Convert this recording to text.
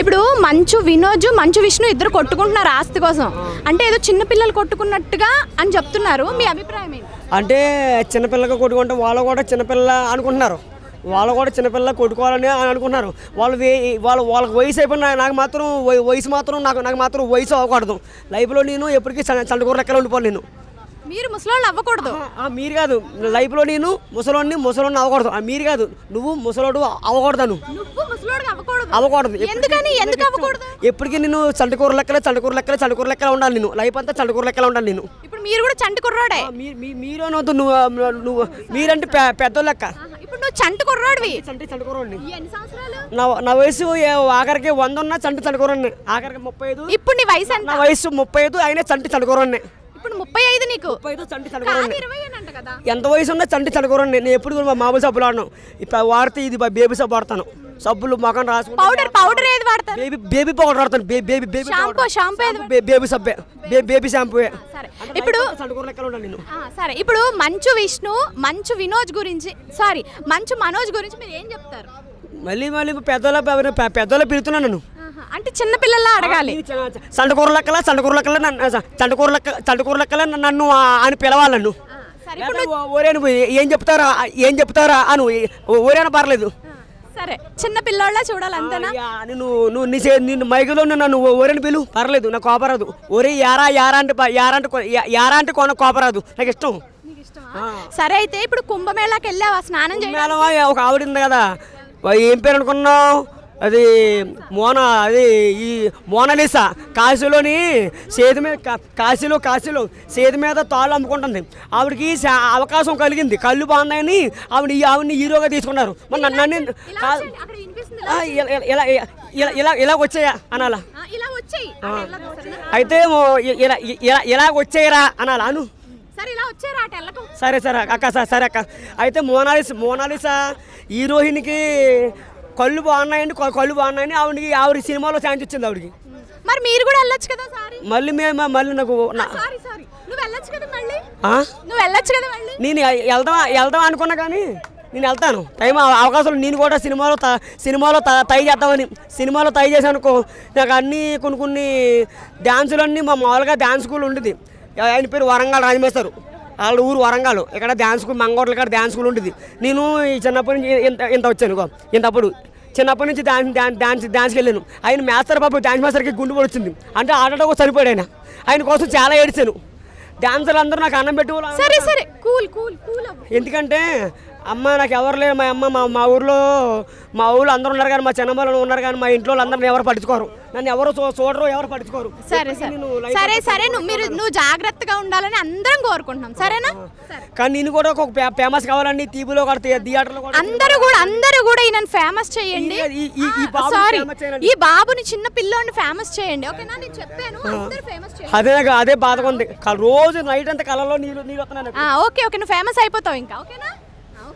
ఇప్పుడు మంచు వినోజ్ మంచు విష్ణు ఇద్దరు కొట్టుకుంటున్నారు ఆస్తి కోసం. అంటే ఏదో చిన్న పిల్లలు కొట్టుకున్నట్టుగా అని చెప్తున్నారు. మీ అభిప్రాయం ఏంటి? అంటే చిన్నపిల్లగా కొట్టుకుంటే వాళ్ళు కూడా చిన్నపిల్ల అనుకుంటున్నారు. వాళ్ళు కూడా చిన్నపిల్ల కొట్టుకోవాలని అనుకుంటున్నారు. వాళ్ళకి వయసు అయిపోయిన నాకు మాత్రం వయసు మాత్రం నాకు మాత్రం వయసు అవ్వకూడదు. లైఫ్లో నేను ఎప్పటికీ చండకూర లెక్కలు ఉండిపోవాలి. నేను మీరు ముసలోళ్ళు అవ్వకూడదు. మీరు కాదు, లైఫ్లో నేను ముసలోడిని అవ్వకూడదు. మీరు కాదు, నువ్వు ముసలోడు అవ్వకూడదు. అవ్వకూడదు. ఎందుకు అవ్వకూడదు? ఎప్పటికీ నేను చండకూర లెక్కలు ఉండాలి. నేను లైఫ్ అంతా చండకూర లెక్కలు ఉండాలి. నేను ఇప్పుడు మీరు కూడా చంటి కుర్రాడే. మీరు అనవద్దు. నువ్వు మీరంటే పెద్ద లెక్క. ఇప్పుడు నువ్వు చంటి కుర్రాడివి. చంటికుర్రోడిని. నా వయసు ఆఖరికి 100 ఉన్నా చంటికుర్రోడిని. ఆఖరికి 35. ఇప్పుడు నీ వయసు ఎంత? నా వయసు 35 అయినా చంటికుర్రోడిని. ఇప్పుడు 35 నీకు. 35 చంటికుర్రోడిని. ఎంత వయసు ఉన్నా చంటికుర్రోడిని. నేను ఎప్పుడు మామూలు సబ్బులు ఆడను. ఇప్పుడు వాడితే ఇది బేబీ సబ్బు వాడతాను. సబ్బులు మొఖం రాసుకుంటాను. పౌడర్ ఏది వాడతారు? బేబీ పౌడర్ వాడతాను. బేబీ సబ్బే, బేబీ షాంపూ. ఇప్పుడు చంటికూర లెక్కలు ఉండాలి నేను. సరే, ఇప్పుడు మంచు విష్ణు మంచు వినోజ్ గురించి మంచు మనోజ్ గురించి మీరు ఏం చెప్తారు? మళ్ళీ పెద్దోళ్ళ పిలుతున్నాను నన్ను. అంటే చిన్న పిల్లల్లా అడగాలి. చండకూర లెక్కల నన్ను అని పిలవాలి. నన్ను ఓరేను ఏం చెప్తారా అను ఓరేనా పర్లేదు. సరే, చిన్న పిల్లోళ్ళ చూడాలి అంతేనా? నిన్ను మైకులో నన్ను ఓరేని పిలు పర్లేదు, నాకు కోపరాదు. ఒరే యారా అంటే కోపరాదు, నాకు ఇష్టం. సరే, అయితే ఇప్పుడు కుంభమేళాకి వెళ్ళావా స్నానం చేయడం? ఒక ఆవిడ ఉంది కదా, ఏం పేరు అనుకున్నావు? అది ఈ మోనాలిసా. కాశీలోని కాశీలో సేతు మీద తాళ్ళు అమ్ముకుంటుంది. ఆవిడకి అవకాశం కలిగింది, కళ్ళు బాగున్నాయని ఆవిడని హీరోగా తీసుకున్నారు. మరి నన్ను ఇలా వచ్చాయా అనాలా? అయితే ఇలా వచ్చాయరా అనాలా? అను. సరే అక్క. అయితే మోనాలిసా హీరోయిన్కి కళ్ళు బాగున్నాయని ఆవిడ సినిమాలో ఛాన్స్ ఇచ్చింది ఆవిడకి. మరి మీరు కూడా వెళ్ళొచ్చు కదా? మళ్ళీ నాకు నేను వెళ్దాం అనుకున్నా, కానీ నేను వెళ్తాను. టైం అవకాశం నేను కూడా సినిమాలో తయారు చేశాను అనుకో. నాకు అన్నీ కొన్ని డ్యాన్సులన్నీ మామూలుగా డ్యాన్స్ స్కూల్ ఉండేది. ఆయన పేరు వరంగల్ రాజమేస్తారు. వాళ్ళ ఊరు వరంగల్. ఇక్కడ డ్యాన్స్ స్కూల్ మంగోట్ల కాడ డ్యాన్స్ స్కూల్ ఉంటుంది. నేను చిన్నప్పటి నుంచి ఇంత వచ్చాను. ఇంతప్పుడు చిన్నప్పటి నుంచి డాన్స్కి వెళ్ళాను. ఆయన మాస్టర్ బాబు డాన్స్ మాస్టర్కి గుండు పడి వచ్చింది. అంటే ఆడటం సరిపోయాడు. ఆయన కోసం చాలా ఏడ్చాను. డాన్సర్లు అందరూ నాకు అన్నం పెట్టి. ఎందుకంటే అమ్మ నాకు ఎవరు లేరు. మా అమ్మ మా ఊళ్ళో అందరూ ఉన్నారు, కానీ మా చిన్నమ్మలు ఉన్నారు, కానీ మా ఇంట్లో అందరూ ఎవరు పట్టించుకోరు. నన్ను ఎవరు చూడరు, ఎవరు పట్టించుకోరు. సరే, నువ్వు జాగ్రత్తగా ఉండాలని అందరం కోరుకుంటున్నాం, సరేనా? కానీ నేను కూడా ఒక ఫేమస్ కావాలండి. టీవీలో థియేటర్లో అందరూ కూడా ఈయన ఫేమస్ చేయండి. ఈ బాబుని చిన్న పిల్లోని ఫేమస్ చేయండి, ఓకేనా? నేను చెప్పాను. అదే బాధగా ఉంది. రోజు నైట్ అంతా కళ్ళలో నీళ్ళు వస్తున్నాను. ఓకే, నువ్వు ఫేమస్ అయిపోతావు ఇంకా, ఓకేనా?